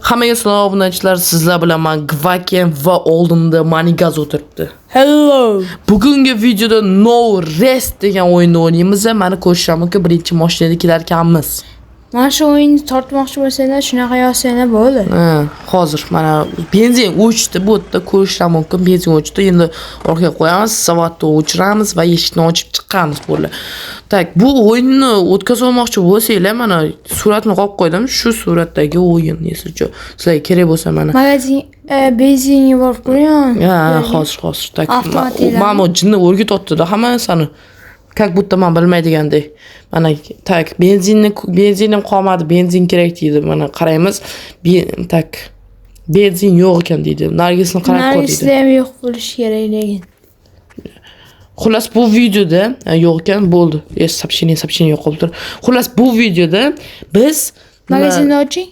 Hammaga salom obunachilar, sizlar bilan men Gvaken va oldimda Manigaz o'tiribdi. Hello. Bugungi videoda No Rest degan o'yinni o'ynaymiz. Meni ko'rishlar mumkin, birinchi mashinada kelarkanmiz. Mana shu o'yinni tortmoqchi bo'lsanglar, shunaqa yozsanglar bo'ldi. Hozir mana benzin o'chdi, bu yerda ko'rishlar mumkin. Benzin o'chdi. Endi orqaga qo'yamiz, savatni o'chiramiz va eshikni ochib chiqamiz bo'ldi. Tak, bu o'yinni o'tkazmoqchi bo'lsanglar, mana suratni qo'yib qo'ydim. Shu suratdagi o'yin, esingizga. Sizlarga kerak bo'lsa mana. Magazin benzinga borib qo'ying. Hozir. Tak. Mana jinni o'rgatyapti-da hammasini. Как будто men bilmaydigandek. Mana tak benzinim qolmadi, benzin kerak deydi. Mana qaraymiz. Tak. Benzin yo'q ekan deydi. Nargisni qarab ko'r deydi. Nargisda ham yo'q bo'lishi kerak lekin. Xullas bu videoda yo'q ekan bo'ldi. Soобщение yo'q qoldi. Xullas bu videoda biz magazinni oching.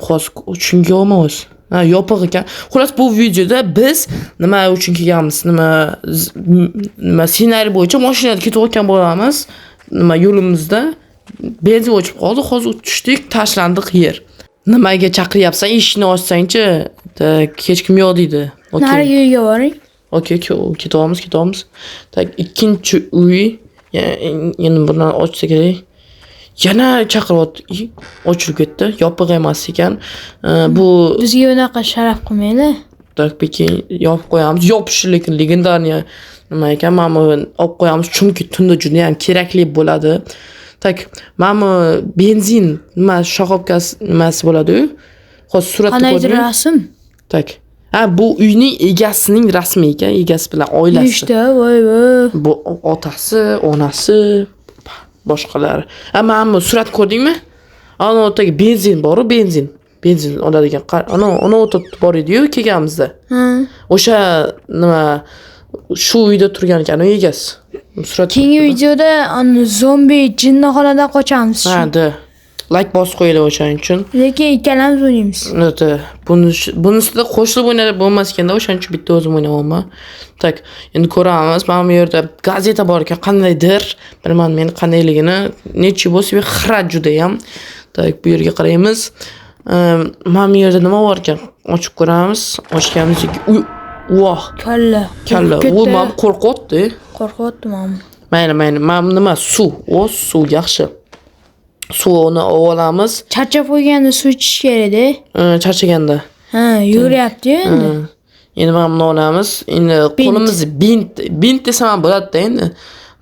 Hozir chunki olmaymiz. Yopiq ekan. Xullas bu videoda biz nima uchun kelganmiz? Nima ssenariy bo'yicha mashinada ketayotgan bo'lamiz. Nima yo'limizda benzin o'chib qoldi. Hozir tushdik, tashlandik yer. Nimaga chaqiryapsan? Eshikni ochsang-chi, hech kim yo'q deydi. Nariga uyga boring. Okey, ketamiz. Tak, ikkinchi uy. Yana bundan ochsa kerak. Yana chaqiryapti. Ochilib ketdi. Yopiq emas ekan. Bu bizga unaqa sharaf qilmaydi. Tak, bekin yopib qo'yamiz. Yopishi lekin legendariya nima ekan? Mana olib qo'yamiz chunki tunda juda ham kerakli bo'ladi. Tak, mana benzin nima shoxobkas nimasi bo'ladi-ku. Hozir suratda ko'rdingmi? Qanday rasm? Tak. Bu uyning egasining rasmi ekan, egasi bilan oilasi. Ishda, voy. Bu otasi, onasi, boshqalar. Mana surat ko'rdingmi? Ana o'rtaga benzin bor, benzin oladigan. Ana o'tib bor edi-yu kelganimizda. O'sha nima shu uyda turgan ekan, u egasi. Surat. Keyingi videoda zombi jinnixonadan qochamiz. Like bosib qo'yinglar o'shaning uchun. Lekin ikkalamiz o'ynaymiz. Bunisida qo'shilib o'ynab bo'lmas ekanda, o'shaning uchun bitta o'zim o'ynayapman. Tak, endi ko'ramiz. Mana bu yerda gazeta bor ekan, qandaydir. Bilmadim men qandayligini. Nechi bo'lsa xira juda ham. Tak, bu yerga qaraymiz. Mana bu yerda nima bor ekan? Ochib ko'ramiz. Ochganimizda voh, kalla. U men qo'rqyapti. Mayli. Mana nima suv. Suv yaxshi. Suvni olamiz. Charchab qo'yganda suv ichish kerak-da. Charchaganda. Yuryapti endi. Endi mana buni olamiz. Endi qo'limizni bint desam ham bo'ladi-da endi.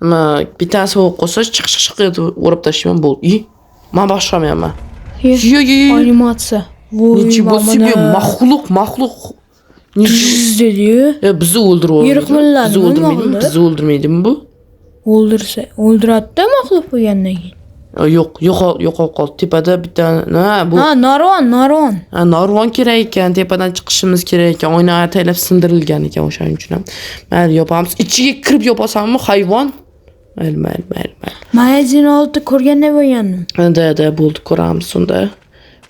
Nima bittasi bo'lib qolsa chiq etib urib tashlayman bo'ldi. Men boshqamayman. Animatsiya. Nechi bo'lsa bu maxluq. Dedi-yu. Bizni o'ldiradi. Bizni o'ldirmaydimi bu? O'ldiradi-da maxluq bo'lgandan keyin. Yo'q qoldi. Tepada bitta bu. Narvon. Narvon kerak ekan. Tepadan chiqishimiz kerak ekan. Oyna ataylab sindirilgan ekan o'shaning uchun ham. Mayli yopamiz. Ichiga kirib yopasanmi hayvon? Mayli. Magazin oldi ko'rganda bo'lgandim. Da bo'ldi, ko'ramiz unda.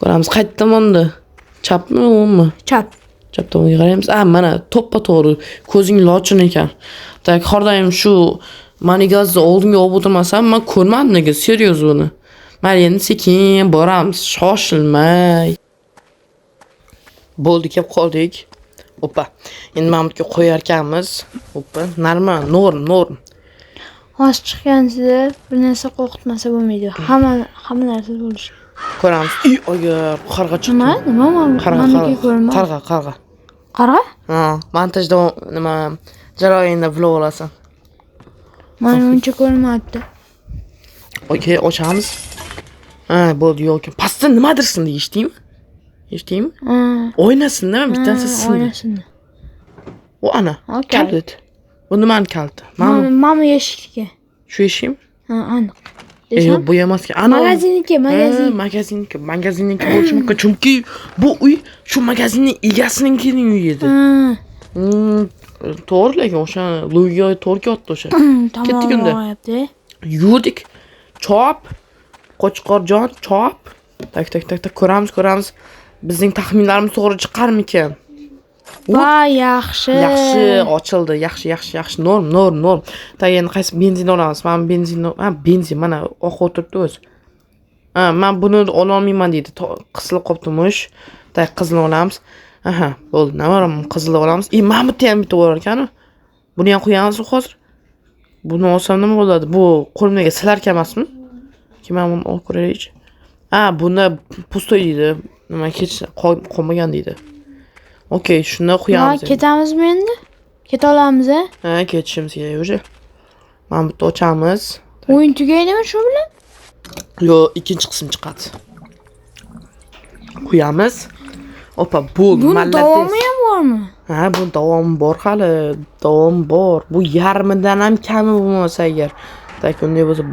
Ko'ramiz qayerdan onda? Chapmi, o'ngmi? Chap tomonga qaraymiz. Mana to'ppa-to'g'ri ko'zing lochin ekan. Tak, har doim shu Manigazni oldinga olib o'tirmasam, men ko'rmadim nega, seryoz uni. Mana endi sekin boramiz, shoshilmay. Bo'ldi, kelib qoldik. Oppa. Endi mana bunga qo'yar ekanmiz. Oppa, normal, norm. Hozir chiqqaningizda bir narsa qo'rqitmasa bo'lmaydi. Hamma narsa bo'lishi. Ko'ramiz. Agar qarg'a chiqdi. Nima? Qarg'a. Qarg'a? Montajda nima jarayonda vlog olasan. Mana uncha ko'rmadi. Okey, ochamiz. Bo'ldi, yo'q. Pastda nimadir sindi, eshitdingmi? O'ynasin-da, bittasi sindi. O'ynasin. O ana, kalt. Bu nimani kalti? Mana eshikka. Shu eshikmi? Aniq. Yo'q, bu emas ekan. Ana magazinniki bo'lishi mumkin, chunki bu uy shu magazinning egasininkining uyi edi. To'g'ri, lekin o'sha lo'yga to'g'ri keldi o'sha. Ketdik unda. Yurdik. Chop. Qo'chqorjon, chop. Tak, ko'ramiz. Bizning taxminlarimiz to'g'ri chiqarmikan? Va yaxshi. Ochildi. Yaxshi. Norm. Tak, endi qaysi benzin olamiz? Men benzin mana oq o'tiribdi o'zi. Men buni ola olmayman deydi. Qisilib qoptimish. Tak qizilni olamiz. Aha, bo'ldi. Nima bor? Qizilni olamiz. Mana bu ham bitta bor ekan. Buni ham qo'yamiz hozir. Buni olsam nima bo'ladi? Bu qo'limdagi silarka emasmi? Kim ham olib ko'raylik. Buni pustoy deydi. Nima hech qolmagan deydi. Okey, shunda qo'yamiz. Ketamizmi endi? Keta olamiz, a? Ha, ketishimiz kerak уже. Mana bitta ochamiz. O'yin tugaydimi shu bilan? Yo, ikkinchi qism chiqadi. Qo'yamiz. Opa, bo'ldi. Buni davomi ham bormi? Ha, bu davom bor hali. Davom bor. Bu yarmidan ham kami bo'lmasa agar. Tak, unday bo'lsa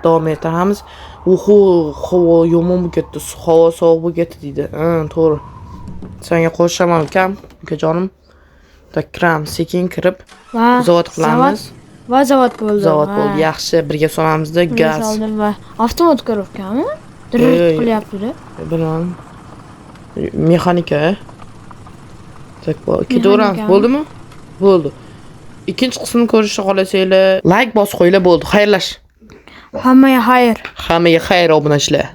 davom etamiz. Havo yomon bo'lib ketdi. Havo sovuq bo'lib ketdi deydi. To'g'ri. Senga qo'shaman ukam, ukajonim. Tak, kiramiz, sekin kirib, zavod qilamiz. Va zavod bo'ldi. Zavod bo'ldi. Yaxshi, birga solamizda gaz. Soldim va avtomat ko'ribkanmi? Direkt qilyapti-da. Bilan mexanika. Tak, ketaveramiz, bo'ldimi? Bo'ldi. Ikkinchi qismini ko'rishni xohlasanglar, like bosib qo'yinglar, bo'ldi. Xayrlash. Hammaga xayr. Hammaga xayr, obunachilar.